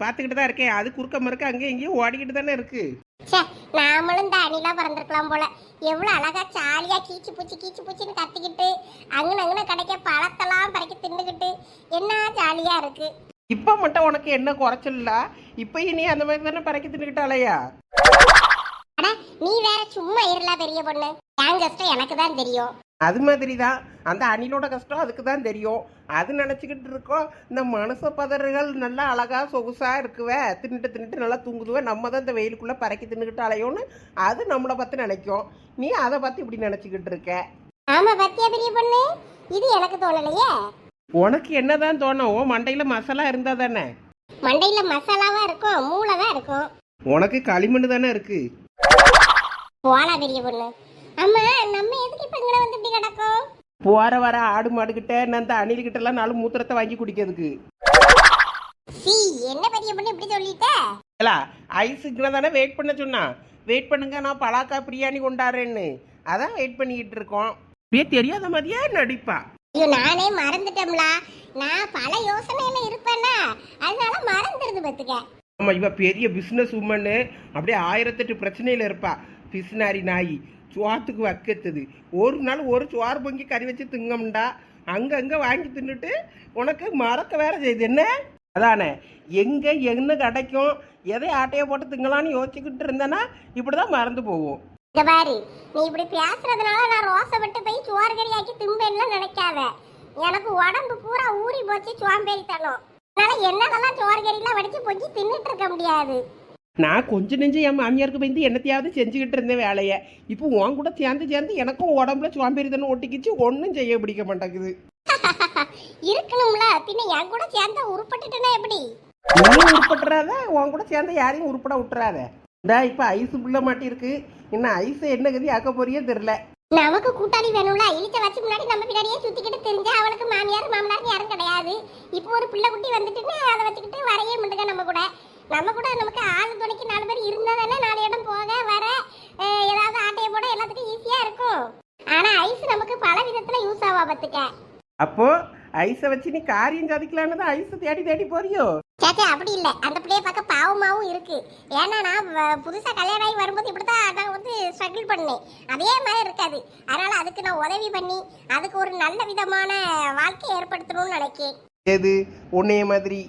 பார்த்துக்கிட்டு தான் இருக்கேன். அது குறுக்க மறுக்க அங்கேயும் இங்கேயும் ஓடிக்கிட்டு தானே இருக்கு. சே, நாமளும் இந்த அணிலா பறந்துருக்கலாம் போல. எவ்வளவு அழகா ஜாலியா கீச்சு பூச்சின்னு கத்திக்கிட்டு அங்கன அங்கன கிடைக்க பழத்தெல்லாம் பறிக்க தின்னுக்கிட்டு என்ன ஜாலியா இருக்கு. இப்போ மட்டும் உனக்கு என்ன குறைச்சல? இப்பயும் நீ அந்த மாதிரி தானே பறக்க தின்னுக்கிட்டாலையா? அட நீ வேற சும்மா இருல பெரிய பொண்ணு. என் கஷ்டம் எனக்கு தான் தெரியும். அது மாதிரி தான் அந்த அணிலோட கஷ்டம் அதுக்கு தான் தெரியும். அது நினச்சிக்கிட்டு இருக்கோம் இந்த மனுஷ பதறுகள் நல்லா அழகா சொகுசா இருக்குவே, தின்னுட்டு நல்லா தூங்குதுவே, நம்ம தான் இந்த வெயிலுக்குள்ளே பறக்கி தின்னுக்கிட்டு அலையோன்னு அது நம்மளை பார்த்து நினைக்கும். நீ அதை பார்த்து இப்படி நினச்சிக்கிட்டு இருக்க. ஆமா பத்தியா பெரிய பொண்ணு, இது எனக்கு தோணலையே. உனக்கு என்னதான் தோணும்? உன் மண்டையில் மசாலா இருந்தா தானே? மண்டையில மசாலாவா இருக்கும், மூளை தான் இருக்கும். உனக்கு களிமண் தானே இருக்கு. போலா பெரிய பொண்ணு. அம்மா நம்ம எதுக்கு இப்ப இங்க வந்து இப்படி கிடக்கும்? போற வர ஆடு மாடுகிட்ட அந்த அணில்கிட்ட எல்லாம் நாலு மூத்திரத்தை வாங்கி குடிக்கிறதுக்கு. சி என்ன பெரிய பொண்ணு இப்படி சொல்லிட்ட? ஐஸுக்குள்ள தானே வெயிட் பண்ண சொன்னா. வெயிட் பண்ணுங்க, நான் பலாக்கா பிரியாணி கொண்டாடுறேன்னு அதான் வெயிட் பண்ணிக்கிட்டு இருக்கோம். அப்படியே தெரியாத மாதிரியே நடிப்பா. ஐயோ நானே மறந்துட்டோம்ல. நான் பல யோசனையில இருப்பேன்னா அதனால மறந்துடுது பத்துக்க. ஆமா, இவ பெரிய பிசினஸ் உமன்னு அப்படியே 1008 பிரச்சனையில இருப்பா. பிசினாரி நாய் சுவாத்துக்கு வக்கத்துது. ஒரு நாள் ஒரு சுவாறு பொங்கி கறி வச்சு திங்கம்டா, அங்கங்க வாங்கி தின்னுட்டு உனக்கு மறக்க வேற செய்யுது. என்ன அதானே, எங்க என்ன கிடைக்கும் எதை ஆட்டையை போட்டு திங்கலான்னு யோசிச்சுக்கிட்டு இருந்தேன்னா இப்படிதான் மறந்து போவோம். இங்க பாரு, நீ இப்படி பேசுறதுனால நான் ரோசப்பட்டு போய் சோறு கறி ஆக்கி திம்பேன்லாம் நினைக்காத. எனக்கு உடம்பு பூரா ஊறி போச்சு சோம்பேறி தனம். அதனால என்னதெல்லாம் சோறு கறிலாம் வடிச்சு பொங்கி தின்னுட்டு இருக்க முடியாது. நான் கொஞ்சம் நெஞ்சு என் மாமியாருக்கு பயந்து என்னத்தையாவது செஞ்சுக்கிட்டு இருந்தேன் வேலையை. இப்போ உன் கூட சேர்ந்து எனக்கும் உடம்புல சுவாம்பேறி தானே ஒட்டிக்கிச்சு, ஒன்றும் செய்ய பிடிக்க மாட்டேங்குது. இருக்கணும்ல, பின்ன என் கூட சேர்ந்தா உருப்பட்டுட்டேன்னா எப்படி? நீயும் உருப்பட்டுறாத, உன் கூட சேர்ந்த யாரையும் உருப்பட விட்டுறாத. இந்த இப்போ ஐஸ் புள்ள மாட்டிருக்கு, இன்னும் ஐஸை என்ன கதி ஆக்க போறியே தெரியல. நமக்கு கூட்டாளி வேணும்ல. இழிச்ச வச்சு முன்னாடி நம்ம பின்னாடியே சுத்திக்கிட்டு தெரிஞ்சா அவளுக்கு மாமியார் மாமனார் யாரும் கிடையாது. இப்போ ஒரு பிள்ளை குட்டி வந்துட்டுன்னு அதை வச்சுக்கிட்டு வரையே முண்டுங்க. நம்ம கூட நமக்கு ஆள் துணைக்கு 4 பேர் இருந்தா தானே 4 இடம் போக வர ஏதாவது ஆட்டையை போட எல்லாத்துக்கும் ஈஸியா இருக்கும். ஆனா ஐஸ் நமக்கு பல விதத்துல யூஸ் ஆவா பத்துக்க. அப்போ ஐஸை வச்சு நீ காரியம் சாதிக்கலான்னு தான் ஐஸை தேடி தேடி போறியோ? சேச்சே அப்படி இல்லை. அந்த பிள்ளைய பார்க்க பாவமாவும் இருக்கு. ஏன்னா நான் புதுசா கல்யாணம் ஆகி வரும்போது இப்படிதான் நான் வந்து ஸ்ட்ரகிள் பண்ணேன். அதே மாதிரி இருக்காது. அதனால அதுக்கு நான் உதவி பண்ணி அதுக்கு ஒரு நல்ல விதமான வாழ்க்கையை ஏற்படுத்தணும்னு நினைக்கேன். எது உன்னைய மாதிரி?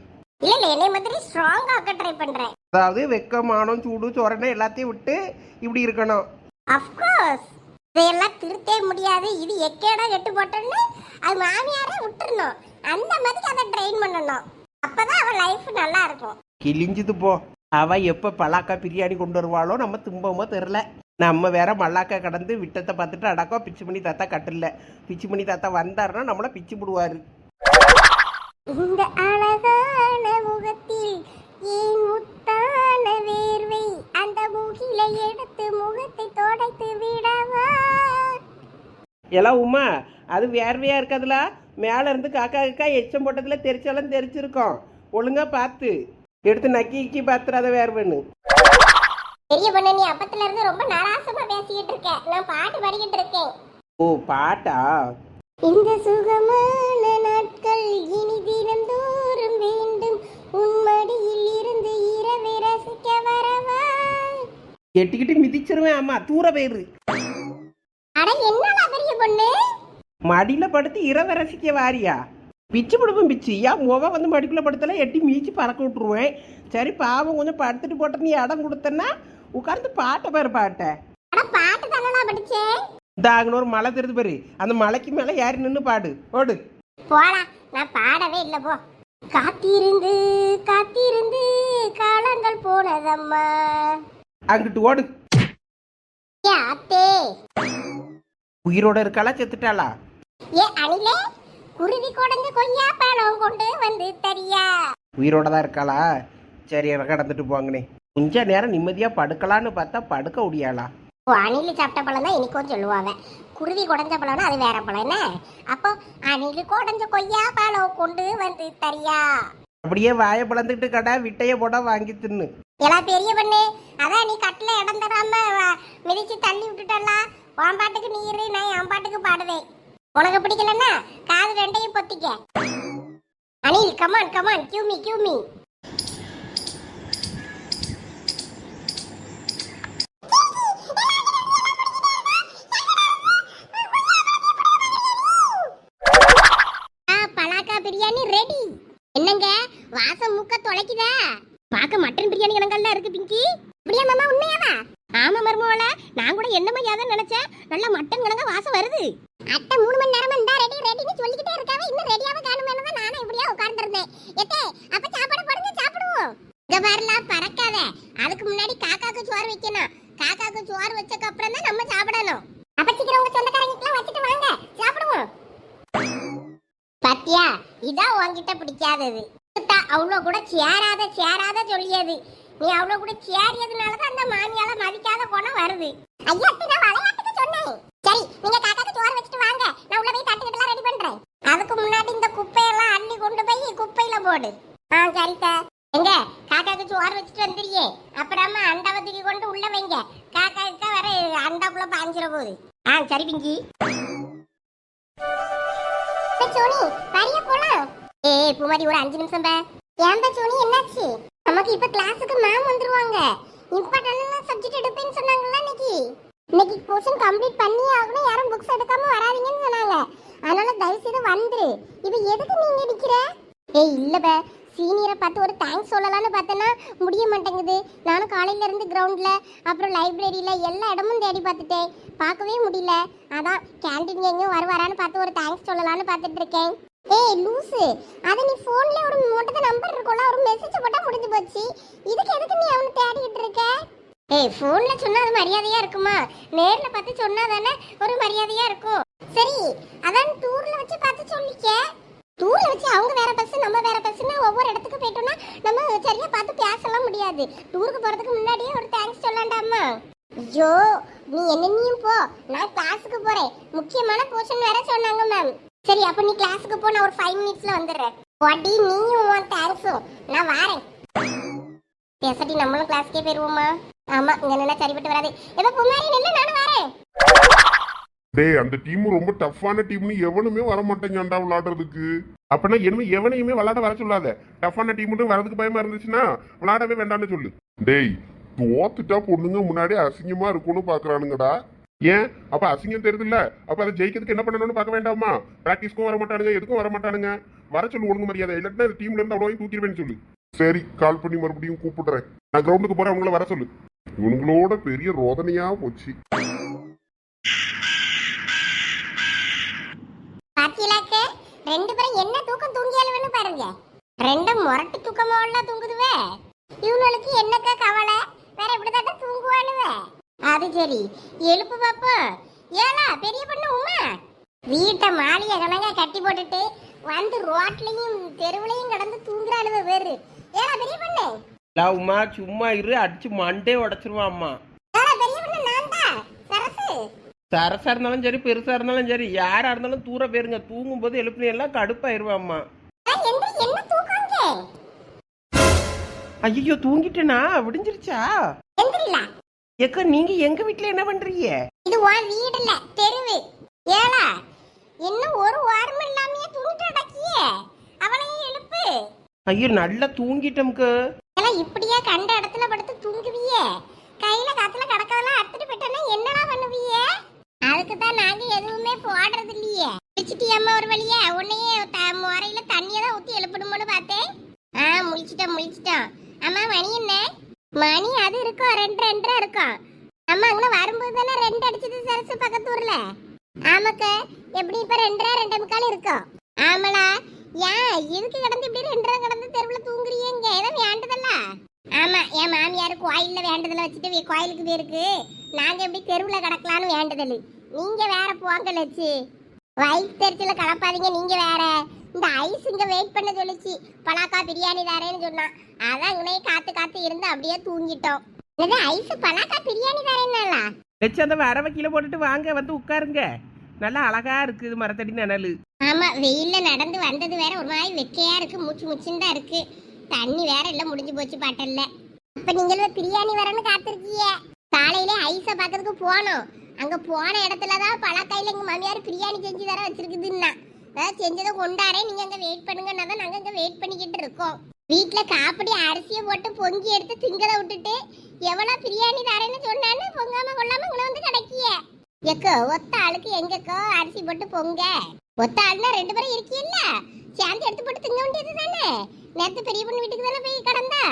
இல்ல என்னை மாதிரி ஸ்ட்ராங்கா ஆக்க ட்ரை பண்றேன். அதாவது வெக்கமானம் சூடு சொரணை எல்லாத்தையும் விட்டு இப்படி இருக்கணும். அஃப்கோர்ஸ் இதெல்லாம் திருத்தே முடியாது. இது எக்கேடா கெட்டு போட்டோன்னு அது மாமியாரே விட்டுறணும். அந்த மாதிரி அதை ட்ரெயின் பண்ணணும். அப்பதான் அவ லைஃப் நல்லா இருக்கும். கிழிஞ்சுது போ. அவ எப்ப பலாக்கா பிரியாணி கொண்டு வருவாளோ நம்ம தும்பமோ தெரியல. நம்ம வேற மல்லாக்கா கடந்து விட்டத்தை பார்த்துட்டு அடக்கா பிச்சு பண்ணி தாத்தா கட்டல. பிச்சு பண்ணி தாத்தா வந்தாருன்னா நம்மள பிச்சு போடுவாரு. இந்த அழகான முகத்தில் ஏன் முத்தான வேர்வை, அந்த முகிலை எடுத்து முகத்தை தொடைத்து விடவா? எல்லாம் உமா, அது வேர்வையா இருக்காதுல, மேல இருந்து காக்கா எச்சம் போட்டதுல தெரிச்சாலும் தெரிச்சிருக்கோம். ஒழுங்கா பார்த்து எடுத்து நக்கி பாத்துறாத வேர்வைன்னு. பெரிய பொண்ணு, நீ அப்பத்துல இருந்து ரொம்ப நாராசமா பேசிக்கிட்டு இருக்க. நான் பாட்டு பாடிக்கிட்டு இருக்கேன். ஓ பாட்டா? இந்த சுகமான நாட்கள் இனி தினந்தோறும் வேண்டும், உன்மடியில் இருந்து இரவை ரசிக்க வரவா? எட்டிக்கிட்டு மிதிச்சிருவேன். ஆமா தூர பேரு. அட என்னடா பெரிய பொண்ணு, மடியில படுத்து இரவை ரசிக்க வாரியா? பிச்சு பிடிப்போம் பிச்சு. ஏன் முகம் வந்து மடிக்குள்ள படுத்தல எட்டி மீச்சு பறக்க விட்டுருவேன். சரி பாவம் கொஞ்சம் படுத்துட்டு போட்ட நீ இடம் கொடுத்தன்னா உட்கார்ந்து பாட்டை பாரு. பாட்டை அட பாட்டு தானடா படிச்சேன். தாங்கன்னு ஒரு மலை தெரிஞ்சு பாரு, அந்த மலைக்கு மேல ஏறி நின்று பாடு. ஓடு போடா, நான் பாடவே இல்லை போ. காத்திருந்து காத்திருந்து காலங்கள் போனதம்மா. அங்கிட்டு ஓடு. ஏ அத்தே, உயிரோட இருக்காளா செத்துட்டாளா? ஏ அணிலே, குருவி கொடைஞ்ச கொய்யா பழம் கொண்டு வந்து தரியா? உயிரோட தான் இருக்காளா? சரி கடந்துட்டு போங்கண்ணே. கொஞ்ச நேரம் நிம்மதியா படுக்கலான்னு பார்த்தா படுக்க முடியாளா? அணில் சாப்பிட்ட பழம் தான் இனிக்கும் சொல்லுவாங்க. குருவி கொடைஞ்ச பழம்னா அது வேற பழம் என்ன? அப்போ அணில் கொடைஞ்ச கொய்யா பழம் கொண்டு வந்து தரியா? அப்படியே வாயை பிளந்துட்டு கடை விட்டைய போட வாங்கி தின்னு. எல்லாம் பெரிய பண்ணு, அதான் நீ கட்டில இடம் தராம மிதிச்சு தள்ளி விட்டுட்டல. உன் பாட்டுக்கு நீரு, நான் என் பாட்டுக்கு பாடுவேன். உனக்கு பிடிக்கலன்னா காது ரெண்டையும் பொத்திக்க. Anil come on come on கியூமி கியூமி. ஆமா மருமோல, நான் கூட என்னமா யாதான் நினைச்சேன். நல்ல மட்டன் கணங்க வாசம் வருது. அத்தை 3 மணி நேரமா இந்த ரெடி ரெடின்னு சொல்லிக்கிட்டே இருக்காவே, இன்னும் ரெடியாவே காணுமேனு தான் நானே இப்படியே உட்கார்ந்திருந்தேன். எத்தே அப்ப சாப்பாடு போடுங்க, சாப்பிடுவோம். இங்க பாருல, பறக்காத. அதுக்கு முன்னாடி காக்காக்கு சோறு வைக்கணும். காக்காக்கு சோறு வச்சதுக்கு அப்புறம் தான் நம்ம சாப்பிடணும். அப்ப சீக்கிரம் உங்க சொந்தக்காரங்களுக்குலாம் வச்சிட்டு வாங்க, சாப்பிடுவோம். பாத்தியா, இதான் உன்கிட்ட பிடிக்காதது. அவ்வளோ கூட சேராத சொல்லியது. நீ அவ்வளோ கூட சேரியதுனாலதான் அந்த மாமியால மதிக்காத போன வருது. ஐயா, நான் விளையாட்டுக்கு சொன்னேன். சரி, நீங்க காக்காக்கு சோறு வச்சுட்டு வாங்க, நான் உள்ள போய் தட்டுக்கிட்டலாம் ரெடி பண்றேன். அதுக்கு முன்னாடி இந்த குப்பையெல்லாம் அள்ளி கொண்டு போய் குப்பையில போடு. சரிதா. எங்க காக்காக்கு சோறு வச்சுட்டு வந்துடுறியே, அப்புறமா அண்டாவை தூக்கி கொண்டு உள்ள வைங்க. காக்காக்கா வர அண்டாக்குள்ள பாஞ்சிட போகுது. சரி பிங்கி. சோனி வரிய போலாம். பூமாரி ஒரு 5 நிமிஷம் பே. ஏன்பா சோனி, என்னாச்சு? நமக்கு இப்ப கிளாஸுக்கு மேம் வந்துருவாங்க. இம்பார்ட்டன்டான சப்ஜெக்ட் எடுப்பேன்னு சொன்னாங்கல்ல இன்னைக்கு போர்ஷன் கம்ப்ளீட் பண்ணி ஆகணும். யாரும் புக்ஸ் எடுக்காம வராதீங்கன்னு சொன்னாங்க. அதனால தயவு செய்து வந்துரு. இப்போ எதுக்கு நீங்க நிக்கிற? இல்ல பே, சீனியரை பார்த்து ஒரு தேங்க்ஸ் சொல்லலாம்னு பார்த்தேன்னா முடிய மாட்டேங்குது. நானும் காலையில இருந்து கிரவுண்ட்ல அப்புறம் லைப்ரரியில எல்லா இடமும் தேடி பார்த்துட்டேன், பார்க்கவே முடியல. அதான் கேண்டீன் எங்கேயும் வருவாரான்னு பார்த்து ஒரு தேங்க்ஸ் சொல்லலாம்னு பார்த்துட்டு இருக்கேன். லூசு, அது நீ போன்ல ஒரு மொட்டை நம்பர் இருக்கும்ல, ஒரு மெசேஜ் போட்டா முடிஞ்சு போச்சு. இதுக்கு எதுக்கு நீ அவனை தேடிட்டு இருக்க? போன்ல சொன்னா அது மரியாதையா இருக்குமா? நேர்ல பார்த்து சொன்னா தானே ஒரு மரியாதையா இருக்கும். சரி, அதான் டூர்ல வச்சு பார்த்து சொல்லிக்க. டூர்ல வச்சு அவங்க வேற பஸ் நம்ம வேற பஸ்னா ஒவ்வொரு இடத்துக்கு போயிட்டோம்னா நம்ம சரியா பார்த்து பேசலாம் முடியாது. டூருக்கு போறதுக்கு முன்னாடியே ஒரு தேங்க்ஸ் சொல்லலாம்டாமா. ஐயோ, நீ என்னன்னையும் போ, நான் கிளாஸுக்கு போறேன். முக்கியமான போர்ஷன் வேற சொன்னாங்க மேம். சரி, அப்ப நீ கிளாஸுக்கு போ, நான் ஒரு 5 மினிட்ஸ்ல வந்துடுறேன். வாடி, நீயும் உன் தேங்க்ஸும். நான் வாரேன். பேசட்டி நம்மளும் கிளாஸ்க்கே போயிருவோமா? ஆமா, இங்க நின்னா சரிப்பட்டு வராது. எப்ப புமாரி நின்னு நானும் வரேன். டேய், அந்த டீம் ரொம்ப டஃப்பான டீம்னு எவனுமே வர மாட்டேங்காண்டா விளையாடுறதுக்கு. அப்பனா என்ன எவனையுமே விளையாட வர சொல்லாத. டஃப்பான டீம் வரதுக்கு பயமா இருந்துச்சுன்னா விளையாடவே வேண்டாம்னு சொல்லு. டேய், தோத்துட்டா பொண்ணுங்க முன்னாடி அசிங்கமா இருக்கும்னு பாக்குறானுங்கடா. ஏன் அப்ப அசிங்கம் தெரியுதுல்ல, அப்ப அதை ஜெயிக்கிறதுக்கு என்ன பண்ணணும்னு பார்க்க வேண்டாமா? பிராக்டிஸ்க்கும் வர மாட்டானுங்க, எதுக்கும் வர மாட்டானுங்க. வர சொல்லு ஒழுங்கு மரியாதை, இல்லாட்டினா இந்த டீம்ல இருந்து அவ்வளோ தூக்கிடுவேன்னு சொல்லு. சரி, கால் பண்ணி மறுபடியும் கூப்பிடுறேன். நான் கிரவுண்டுக்கு போறேன், அவங்கள வர சொல்லு. இவங்களோட பெரிய ரோதனையா போச்சு. பாத்தியலாக்கு 2 பேரும் என்ன தூக்கம் தூங்கியாலுன்னு பாருங்க. 2 முரட்டு தூக்கமாவெல்லாம் தூங்குதுவே. இவங்களுக்கு என்னக்கா கவலை? வேற எப்படிதான் தூங்குவானுவே? அது சரி, எழுப்பு பாப்போம். ஏலா பெரிய பொண்ணு உமா, வீட்டை மாளிகை கணங்க கட்டி போட்டுட்டு வந்து ரோட்லயும் தெருவுலையும் கடந்து தூங்குறாளுவ வேறு. ஏலா பெரிய பொண்ணு. உமா சும்மா இரு, அடிச்சு மண்டே உடச்சிருவான் அம்மா. ஏலா பெரிய பொண்ணு, நான் தான் சரசு. சரசா இருந்தாலும் சரி, பெருசா இருந்தாலும் சரி, யாரா இருந்தாலும் தூர போயிருங்க. தூங்கும் போது எழுப்புன எல்லாம் கடுப்பாயிருவான் அம்மா. என்ன தூக்கங்க? ஐயோ, தூங்கிட்டேனா? விடிஞ்சிருச்சா? எந்திரில. ஏக்கா, நீங்க எங்க வீட்டுல என்ன பண்றீங்க? இது உன் வீடு இல்ல, தெருவு. ஏலா, இன்னும் ஒரு வாரம் இல்லாமயே தூங்கிட்டு அடக்கியே. அவளையும் எழுப்பு. ஐயோ, நல்லா தூங்கிட்டோம்க்கு. எல்லாம் இப்படியே கண்ட இடத்துல படுத்து தூங்குவியே? கையில காத்துல கடக்கதெல்லாம் அறுத்துட்டு போயிட்டோன்னா என்னடா பண்ணுவியே? அதுக்கு தான் நாங்க எதுவுமே போடுறது இல்லையே. குளிச்சிட்டியம்மா ஒரு வழியா? உன்னையே முறையில தண்ணியை தான் ஊத்தி எழுப்பணும்னு பார்த்தேன். முழிச்சிட்டோம். அம்மா, மணி என்ன மணி? அது இருக்கும் 2 இருக்கும். அம்மா அங்கே வரும்போது தானே 2 அடிச்சது சரசு பக்கத்தூர்ல. ஆமாக்க, எப்படி இப்ப 2:45 இருக்கும். ஆமலா, ஏன் இதுக்கு கிடந்து இப்படி 2 கிடந்து தெருவுல தூங்குறீங்க? ஏதோ வேண்டதல்ல? ஆமா, என் மாமியார் கோயில்ல வேண்டதில்ல வச்சுட்டு கோயிலுக்கு போயிருக்கு. நாங்க எப்படி தெருவுல கிடக்கலான்னு வேண்டதில்லை. நீங்க வேற போங்க லட்சு, வயிற்று தெரிச்சல கலப்பாதீங்க. நீங்க வேற இந்த ஐஸ் இங்க வெயிட் பண்ண சொல்லிச்சு. பலாக்கா பிரியாணி தாரேன்னு சொன்னான். அதான் உன்னையே காத்து இருந்து அப்படியே தூங்கிட்டோம். ஐஸ் பலாக்கா பிரியாணி தாரேன்னாலா? லட்சம் அந்த வரவை கீழே போட்டுட்டு வாங்க, வந்து உட்காருங்க. நல்லா அழகா இருக்குது மரத்தடி நனலு. ஆமா, வெயில்ல நடந்து வந்தது வேற ஒரு மாதிரி வெக்கையா இருக்கு, மூச்சுன்னு தான் இருக்கு. தண்ணி வேற இல்ல, முடிஞ்சு போச்சு பாட்டல்ல. அப்ப நீங்களும் பிரியாணி வரன்னு காத்திருக்கீங்க. காலையில ஐஸ பாக்குறதுக்கு போனோம். அங்க போன இடத்துலதான் பலாக்காயில எங்க மாமியார் பிரியாணி செஞ்சு தர வச்சிருக்குதுன்னா செஞ்சதை கொண்டாரே. நீங்க அங்க வெயிட் பண்ணுங்கன்னா தான் நாங்க அங்க வெயிட் பண்ணிக்கிட்டு இருக்கோம். வீட்டுல காப்படி அரிசியை போட்டு பொங்கி எடுத்து திங்கத விட்டுட்டு எவ்வளவு பிரியாணி தரேன்னு சொன்னான்னு பொங்காம கொள்ளாம உங்களை வந்து கிடைக்கிய. எக்கோ, ஒத்த ஆளுக்கு எங்கக்கோ அரிசி போட்டு பொங்க? ஒத்த ஆளுனா 2 பேரும் இருக்கீல்ல, சேர்ந்து எடுத்து போட்டு திங்க வேண்டியது தானே. நேரத்து பெரிய பொண்ணு வீட்டுக்கு தானே போய் கடந்தா.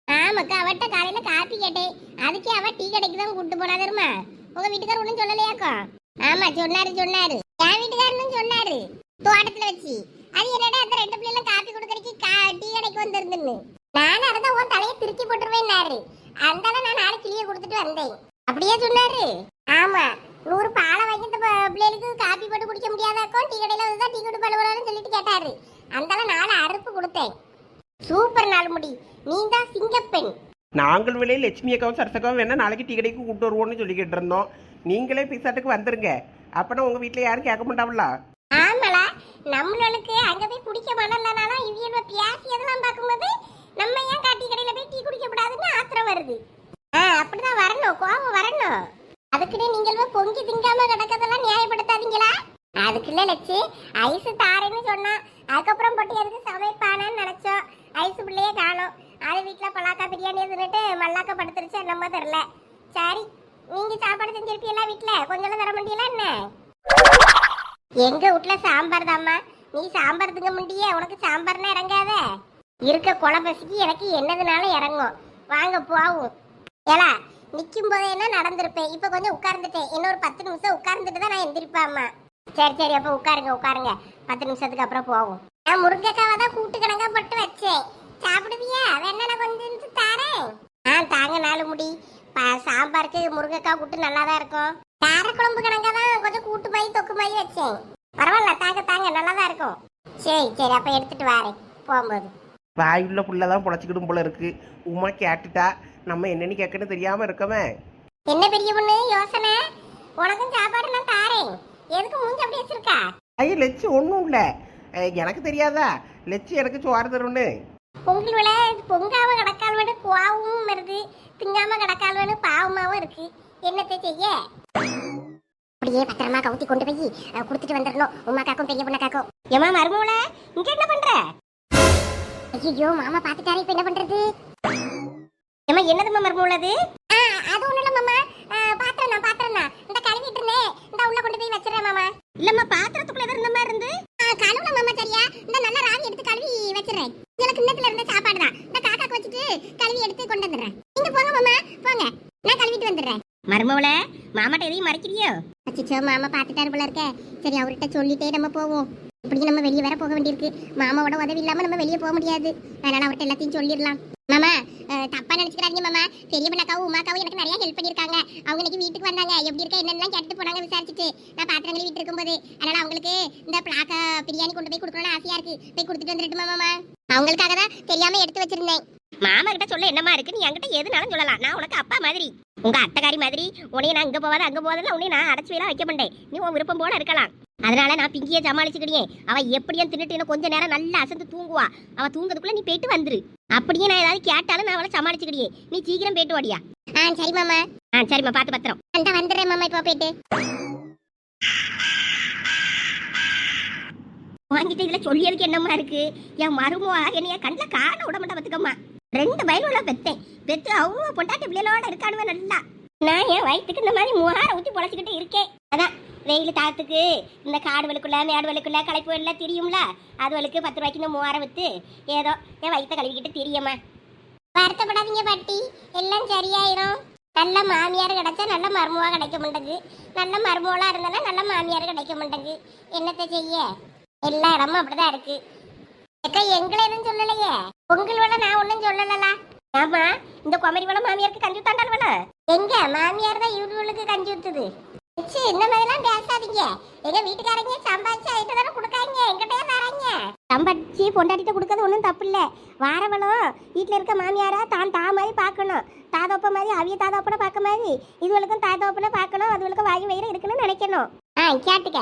ஆமாக்கா அவட்ட காலையில காப்பி கேட்டேன், அதுக்கே அவ டீ கடைக்கு தான் கூட்டு போனா தெரியுமா? உங்க வீட்டுக்காரர் ஒன்றும் சொல்லலையாக்கா? ஆமா சொன்னாரு என் வீட்டுக்காரனும் சொன்னாரு தோட்டத்துல வச்சு. அது என்னடா அந்த ரெண்டு பிள்ளைகளும் காப்பி கொடுக்கறதுக்கு டீ கடைக்கு வந்திருந்துன்னு. நானும் அதை உன் தலையை திருக்கி போட்டுருவேன்னாரு. அதனால நான் நாளை கிளிய கொடுத்துட்டு வந்தேன். அப்படியே சொன்னாரு. ஆமா 100 பாலை வாங்கி இந்த பிள்ளைகளுக்கு காப்பி போட்டு குடிக்க முடியாதாக்கும், டீ கடையில வந்து டீ குடி பண்ணுவாருன்னு சொல்லிட்டு கேட்டாரு. அதனால நாளை அறுப்பு கொடுத்தேன். சூப்பர் நாள் முடி, நீ தான் சிங்கப்பெண். நாங்கள் விலையில் லட்சுமி அக்காவும் சரசக்காவும் வேணா நாளைக்கு டீ கடைக்கு கூப்பிட்டு வருவோம்னு சொல்லிக்கிட்டு இருந்தோம். நீங்களே பிசாட்டுக்கு வந்துருங்க, அப்பனா உங்க வீட்டில் யாரும் கேட்க மாட்டாங்களா? ஆமாளா, நம்மளுக்கு அங்க போய் குடிக்க மனலனாலும் இவியல்வ பேசியதெல்லாம் பார்க்கும்போது நம்ம ஏன் காட்டி கடையில போய் டீ குடிக்க கூடாதுன்னு ஆத்திரம் வருது. அப்படிதான் வரணும், கோபம் வரணும். அதுக்குன்னு நீங்களும் பொங்கி திங்காம கிடக்கதெல்லாம் நியாயப்படுத்தாதீங்களா? அதுக்குள்ள லட்சு ஐஸ் தாரேன்னு சொன்னா, அதுக்கப்புறம் போட்டு எதுக்கு சமைப்பானன்னு நினைச்சோம். ஐஸ் பிள்ளையே காணோம். அது வீட்டுல பலாக்கா பிரியாணி தின்னுட்டு மல்லாக்கா படுத்துருச்சு, என்னமோ தெரியல. சரி, நீங்க சாப்பாடு செஞ்சிருப்பீங்களா வீட்டுல? கொஞ்சம் தர முடியல என்ன? எங்க வீட்டுல சாம்பார் தாம்மா. நீ சாம்பார் திங்க முடிய, உனக்கு சாம்பார்னா இறங்காத. இருக்க குழம்பசிக்கு எனக்கு என்னதுனாலும் இறங்கும். வாங்க போவோம். ஏலா நிக்கும் போதே என்ன நடந்திருப்பேன், இப்ப கொஞ்சம் உட்கார்ந்துட்டேன். இன்னொரு 10 நிமிஷம் உட்கார்ந்துட்டு தான் நான் எந்திரிப்பாம்மா. சரி அப்ப உட்காருங்க. 10 நிமிஷத்துக்கு அப்புறம் போவோம். நான் முருங்கைக்காவை தான் கூட்டு கணக்கா போட்டு வச்சேன். சாப்பிடுவியா? வேணா நான் கொஞ்சம் தாரேன். தாங்க 4 முடி. சாம்பாருக்கு முருங்கைக்காய் கூட்டு நல்லா தான் இருக்கும். காரக்குழம்பு கணக்கா தான் கொஞ்சம் கூட்டு மாயி தொக்கு மாயி வச்சேன். பரவாயில்ல, தாங்க நல்லா தான் இருக்கும். சரி அப்ப எடுத்துட்டு வரேன் போகும்போது. வாயுள்ள புள்ளதான் பொழைச்சிக்கிடும் போல இருக்கு. உமா கேட்டுட்டா நம்ம என்னன்னு கேட்கன்னு தெரியாம இருக்கமே. என்ன பெரிய பொண்ணு யோசனை? உனக்கும் சாப்பாடு நான் தாரேன். எதுக்கு மூஞ்சி அப்படி வச்சிருக்கா? ஐயா லட்சு ஒன்றும் இல்லை, எனக்கு தெரியாதா லட்சு எனக்கு சோறு தரும்னு. பொங்கல் பொங்காம கடக்கால் வேணும் கோவமும் வருது, திங்காம கடக்கால் வேணும் பாவமாவும் இருக்கு. என்னத்தை செய்ய? அப்படியே பத்திரமா கவுத்தி கொண்டு போய் கொடுத்துட்டு வந்துடணும் உமா காக்கும் பெரிய பொண்ண காக்கும். ஏமா மருமோல இங்க என்ன பண்ற? ஐயோ மாமா பாத்துட்டாரு, இப்ப என்ன பண்றது? ஏமா என்னதுமா மருமோல அது? அது ஒண்ணு இல்ல மாமா, பாத்திரம் இந்த கழுவிட்டு இருந்தேன், இந்த உள்ள கொண்டு போய் வச்சிரேன் மாமா. இல்லம்மா பாத்திரத்துக்குள்ள இருந்த மாதிரி இருந்து கழுவுல மாமா. சரியா, இந்த நல்ல ராவி எடுத்து கழுவி வச்சிரேன். எனக்கு கிண்ணத்துல இருந்த சாப்பாடு தான் இந்த காக்காக்கு வச்சுட்டு கழுவி எடுத்து கொண்டு வந்துடுறேன். நீங்க போங்க மாமா, போங்க, நான் கழுவிட்டு வந்துடுறேன். மருமவள மாமாட்ட எதையும் மறைக்கிறியோ? அச்சோ மாமா பாத்துட்டாரு போல இருக்க. சரி அவர்கிட்ட சொல்லிட்டே நம்ம போவோம். இப்படி நம்ம வெளியே வேற போக வேண்டியிருக்கு. மாமாவோட உதவி இல்லாம நம்ம வெளியே போக முடியாது. அதனால அவர்கிட்ட எல்லாத்தையும் சொல்லிடலாம். மாமா தப்பா நினைச்சுக்கிறாங்க மாமா. பெரிய பண்ணாக்காவும் உமாக்காவும் எனக்கு நிறைய ஹெல்ப் பண்ணிருக்காங்க. அவங்க இன்னைக்கு வீட்டுக்கு வந்தாங்க, எப்படி இருக்க என்னெல்லாம் கேட்டு போனாங்க விசாரிச்சுட்டு. நான் பாத்திரங்களை வீட்டு இருக்கும்போது அதனால அவங்களுக்கு இந்த பிளாக்கா பிரியாணி கொண்டு போய் கொடுக்கணும்னு ஆசையா இருக்கு. போய் கொடுத்துட்டு வந்துட்டுமா மாமா? அவங்களுக்காக தான் தெரியாம எடுத்து வச்சிருந்தேன். மாமா கிட்ட சொல்ல என்னமா இருக்கு, நீ என்கிட்ட எதுனாலும் சொல்லலாம். நான் உனக்கு அப்பா மாதிரி, உங்க அத்தைக்காரி மாதிரி. உன்னைய நான் இங்க போவாத அங்க போவதில்ல, உன்னை நான் அடைச்சு வேலை வைக்க மாட்டேன். நீ உன் விருப்பம் போல இருக்கலாம். அதனால நான் பிங்கியை சமாளிச்சுக்கிட்டே. அவ எப்படியும் தின்னுட்டு இன்னும் கொஞ்ச நேரம் நல்லா அசந்து தூங்குவா. அவ தூங்குறதுக்குள்ள நீ போயிட்டு வந்துரு. அப்படியே நான் ஏதாவது கேட்டாலும் நான் அவளை சமாளிச்சுக்கிட்டே. நீ சீக்கிரம் போயிட்டு ஓடியா? சரி மாமா. சரிம்மா, பாத்து பத்திரம். அந்த வந்துடுறேன் மாமா. இப்போ போயிட்டு வாங்கிட்டு இதுல சொல்லியதுக்கு என்னமா இருக்கு? என் மருமவா என்னைய கண்ணில் காண விட மாட்டா பத்துக்கம்மா. 2 பயனுள்ள பெத்து அவங்க பொண்டாட்டி பிள்ளைகளோட இருக்கானுவ நல்லா. நான் என் வயிற்றுக்கு இந்த மாதிரி 3000 ஊற்றி பொழைச்சிக்கிட்டு இருக்கேன். அதான் வெயில் தாத்துக்கு இந்த காடு வலுக்குள்ள மேடு வலுக்குள்ள களைப்பு எல்லாம் தெரியும்ல, அதுவளுக்கு 10 ரூபாய்க்கு இந்த 3000 வித்து ஏதோ என் வயிற்ற கழுவிக்கிட்டு தெரியுமா. வருத்தப்படாதீங்க பாட்டி, எல்லாம் சரியாயிரும். நல்ல மாமியார் கிடைச்சா நல்ல மருமவா கிடைக்க மாட்டேங்குது. நல்ல மருமவளா இருந்தாலும் நல்ல மாமியார் கிடைக்க மாட்டேங்குது. என்னத்தை செய்ய? எல்லா இடமும் அப்படிதான் இருக்கு. எங்களை எதுவும் சொல்லலையே. பொங்கல் வேலை நான் ஒன்னும் சொல்லலா. ஆமா, இந்த குமரி வேலை மாமியாருக்கு கஞ்சி ஊத்தாண்டால் வேலை. எங்க மாமியார் தான் இவர்களுக்கு கஞ்சி ஊத்துது. இந்த மாதிரிலாம் பேசாதீங்க. எங்க வீட்டுக்காரங்க சம்பாதிச்சு ஐட்டு தானே கொடுக்காங்க, எங்கிட்டே தராங்க. சம்பாதிச்சு பொண்டாட்டிட்ட கொடுக்கறது ஒன்றும் தப்பு இல்லை. வாரவளும் வீட்டில் இருக்க மாமியாரா தான் மாதிரி பார்க்கணும். தாதோப்ப மாதிரி அவிய தாதோப்பனை பார்க்க மாதிரி இதுவளுக்கும் தாதோப்பனை பார்க்கணும். அதுவளுக்கும் வாங்கி வயிறு இருக்குன்னு நினைக்கணும். கேட்டுக்க.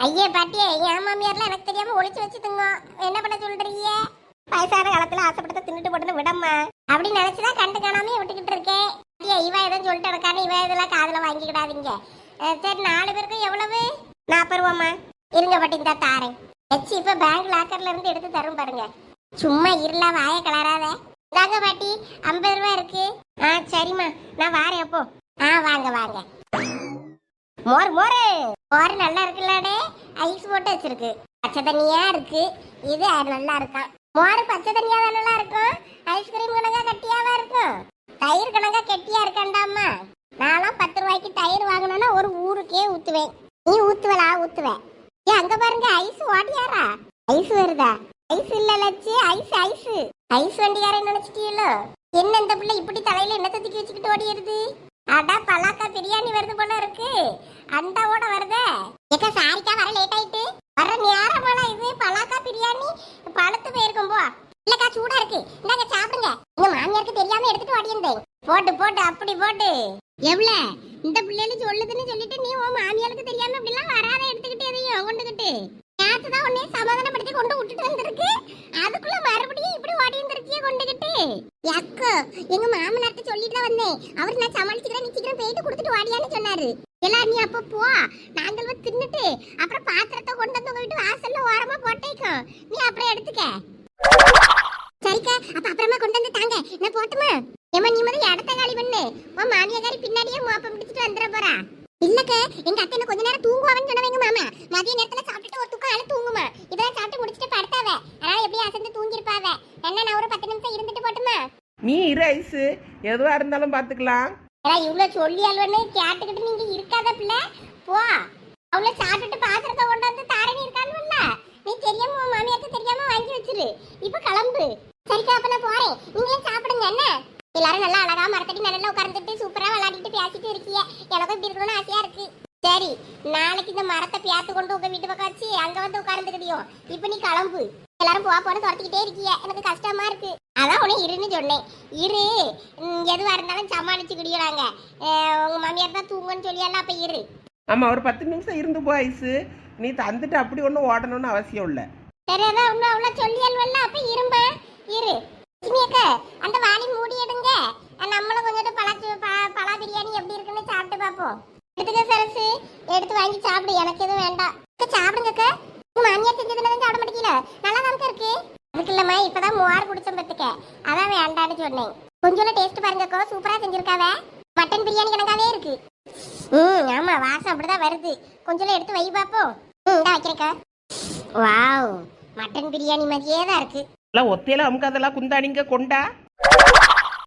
ஐயே பாட்டியே, என் மாமியார்லாம் எனக்கு தெரியாம ஒளிச்சு வச்சுதுங்க. என்ன பண்ண சொல்றீங்க? வயசான காலத்துல ஆசைப்பட்டு தின்னுட்டு போட்டுன்னு விடம்மா அப்படின்னு நினைச்சுதான் கண்டு காணாமே விட்டுக்கிட்டு இருக்கேன். இவ எதுவும் சொல்லிட்டு இருக்காரு, இவ இதெல்லாம் காதுல வாங்கிக்கிடாதீங்க. சரி 4 பேருக்கு எவ்வளவு? 40 ரூபாம்மா. இருங்க பாட்டி, இந்த தாரேன். வச்சு இப்ப பேங்க் லாக்கர்ல இருந்து எடுத்து தரும் பாருங்க. சும்மா இருளா வாய கலராத. தாங்க பாட்டி 50 ரூபா இருக்கு. சரிம்மா, நான் வாரேன் அப்போ. வாங்க. மோர் நல்லா இருக்குல்லடே. ஐஸ் போட்டு வச்சிருக்கு. பச்சை தண்ணியா இருக்கு. இது நல்லா இருக்கான். மோர் பச்சை தண்ணியா தானே இருக்கும். ஐஸ்கிரீம் கணக்கா கட்டியாவா இருக்கும். தயிர் கணக்கா கெட்டியா இருக்காண்டாமா. நான்லாம் 10 ரூபாய்க்கு தயிர் வாங்கினோன்னா ஒரு ஊருக்கே ஊத்துவேன். நீ ஊத்துவலா? ஊத்துவேன். ஏன் அங்க பாருங்க ஐஸ் ஓடியாரா? ஐஸ் வருதா? ஐஸ் இல்ல லட்சு, ஐஸ் ஐஸ் ஐஸ் வண்டியாரன்னு நினைச்சிட்டீங்களோ? என்ன இந்த பிள்ளை இப்படி தலையில என்ன தூக்கி வச்சுக்கிட்டு ஓடிடுது? அடா பலாக்கா பிரியாணி வருது போல இருக்கு. அண்டாவோட வருதே. ஏக்கா சாரிக்கா வர லேட் ஆயிட்டு. வர நேரமாடா இது. பலாக்கா பிரியாணி பழுத்து போயிருக்கும் போ. இல்லக்கா சூடா இருக்கு. இந்தாங்க சாப்பிடுங்க. எங்க மாமியாருக்கு தெரியாம எடுத்துட்டு ஓடியிருந்தேன். போட்டு போட்டு அப்படி போட்டு. எவ்வளவு இந்த பிள்ளைகளும் சொல்லுதுன்னு சொல்லிட்டு நீ உன் மாமியாருக்கு தெரியாம இப்படிலாம் வராத எடுத்துக்கிட்டு எதையும் கொண்டுகிட்டு நேத்துதான் உன்னைய சமாதானப்படுத்தி கொண்டு விட்டுட்டு வந்திருக்கு. அதுக்குள்ள மறுபடியும் இப்படி ஓடி வந்திருக்கிய கொண்டுகிட்டு. அக்கோ எங்க மாமனார்ட்ட சொல்லிட்டு தான் வந்தேன். அவர் நான் சமாளிச்சுக்கிறேன், நீ சீக்கிரம் போயிட்டு கொடுத்துட்டு வாடியான்னு சொன்னாரு. எல்லாரும் நீ அப்ப போ, நாங்கள் தின்னுட்டு அப்புறம் பாத்திரத்தை கொண்டு வந்து உங்க வீட்டு வாசல்ல ஓரமா போட்டேக்கோ. நீ அப்புறம் எடுத்துக்க. சரிக்கா, அப்ப அப்புறமா கொண்டு வந்து தாங்க. நான் போட்டுமா? ஏமா நீ முதல்ல இடத்த காலி பண்ணு. உன் மாமியாரி பின்னாடியே மோப்பம் பிடிச்சிட்டு வந்துட போறா. இல்லக்க எங்க அத்தை என்ன கொஞ்ச நேரம் தூங்குவான்னு சொன்னவங்க மாமா. மதிய நேரத்துல சாப்பிட்டுட்டு ஒரு தூக்கம் அழு தூங்குமா. இதெல்லாம் சாப்பிட்டு முடிச்சிட்டு படுத்தாவ. அதனால எப்படியும் அசந்து தூங்கிருப்பாவ. என்ன நான் ஒரு 10 நிமிஷம் இருந்துட்டு போட்டுமா? நீ இரு ஐஸு, எதுவா இருந்தாலும் பாத்துக்கலாம். இவ்வளவு சொல்லி அல்வன்னு கேட்டுக்கிட்டு நீங்க இருக்காத பிள்ளை. போ, அவளை சாப்பிட்டுட்டு பாத்திரத்தை கொண்டாந்து தாரணி இருக்கான்ல. நீ தெரியாம உன் மாமியாருக்கு தெரியாம வாங்கி வச்சிரு. இப்ப கிளம்பு. சரிக்கா, அப்ப நான் போறேன். நீங்களும் சாப்பிடுங்க. என்ன எல்லாரும் நல்லா அழகா மரத்தடி நல்லா உட்கார்ந்துட்டு சூப்பரா விளையாடிட்டு பேசிட்டு இருக்கீங்க. எனக்கும் இப்படி இருக்கணும்னு ஆசையா இருக்கு. சரி, நாளைக்கு இந்த மரத்தை பேத்து கொண்டு உங்க வீட்டு பக்கம் வச்சு அங்க வந்து உட்கார்ந்துக்கிட்டியும். இப்ப நீ கிளம்பு. எல்லாரும் போன்னு துரத்திக்கிட்டே இருக்கீங்க. எனக்கு கஷ்டமா இருக்கு. அதான் உனே இருன்னு சொன்னேன். இரு, எதுவா இருந்தாலும் சமாளிச்சுக்கிடியும். நாங்க உங்க மாமியார் தான் தூங்குன்னு சொல்லியெல்லாம் அப்ப இரு. ஆமா, ஒரு 10 நிமிஷம் இருந்து போ ஐஸு. நீ தந்துட்டு அப்படி ஒன்றும் ஓடணும்னு அவசியம் இல்லை. சரி, அதான் இன்னும் அவ்வளோ சொல்லியல்வல்ல. அப்ப இரும்பா இரு. சிமியக்கா, அந்த வாளி மூடி எடுங்க. நம்மளும் கொஞ்சம் பலா பிரியாணி எப்படி இருக்குன்னு சாப்பிட்டு பார்ப்போம். எடுத்துக்க சரசு, எடுத்து வாங்கி சாப்பிடு. எனக்கு எதுவும் வேண்டாம். சாப்பிடுங்கக்கா. உங்க மாமியார் செஞ்சதுல தான் சாப்பிட மாட்டேங்கல. நல்லா தான் இருக்கு. அதுக்கு இல்லம்மா, இப்பதான் மோர் குடிச்சோம் பத்துக்க. அதான் வேண்டான்னு சொன்னேன். கொஞ்சம் டேஸ்ட் பாருங்கக்கோ, சூப்பரா செஞ்சிருக்காவ. மட்டன் பிரியாணி கணக்காவே இருக்கு. ஆமா, வாசம் அப்படிதான் வருது. கொஞ்சம் எடுத்து வை பார்ப்போம். இந்தா வைக்கிறேக்கா. வாவ், மட்டன் பிரியாணி மாதிரியே தான் இருக்கு. எல்லாம் ஒத்தையில அமுக்காதெல்லாம் குந்தாடிங்க கொண்டா.